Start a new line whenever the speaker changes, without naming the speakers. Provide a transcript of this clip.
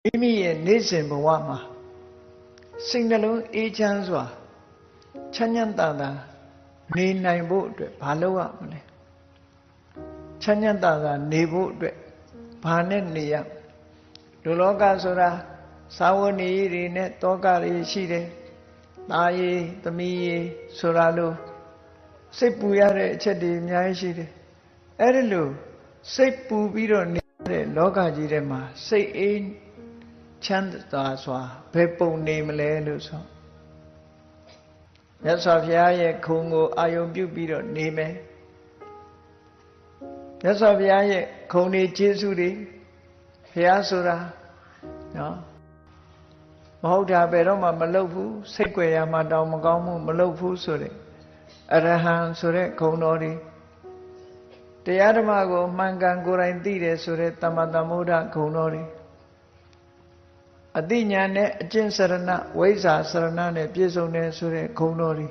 မိမိရဲ့နေ့စဉ်ဘဝမှာစိတ်နှလုံးအေးချမ်းစွာချမ်းချမ်းသာသာနေနိုင်ဖို့အတွက်ဘာလုပ်ရမလဲချမ်းချမ်းသာသာနေဖို့အတွက်ဘာနဲ့နေရလူလောကဆိုတာသာဝဏီတွေနဲ့တောကတွေရှိတယ်။သားရည်သမီးရည်ဆိုတာလို့စိတ်ပူရတဲ့အချက်တွေအများကြီးရှိတယ်။အဲ့ဒီလိုစိတ်ပူပြီးတော့နေတဲ့လောကကြီးထဲမှာစိတ်အေးချမ်းသာစွာဘယ်ပုံနေမလဲလို့ဆိုမြတ်စွာဘုရားရဲ့ခုံကိုအာယုံပြုပြီးတော့နေမယ်မြတ်စွာဘုရားရဲ့ခုံတွေကျေးဇူးတွေဘုရားဆိုတာနော်မဟုတ်တာဘယ်တော့မှမလုပ်ဘူးစိတ်ကြွယ်ရမှတောင်မကောင်းမှုမလုပ်ဘူးဆိုတဲ့အရဟံဆိုတဲ့ခုံတော်တွေတရားဓမ္မကိုမှန်ကန်ကိုယ်တိုင်သိတယ်ဆိုတဲ့တမ္မာသမ္ဗုဒ္ဓခုံတော်တွေအတိညာနဲ့အကျင့်စရဏဝိဇ္ဇာစရဏနဲ့ပြည့်စုံတယ်ဆိုတဲ့ခုံတော်တွေ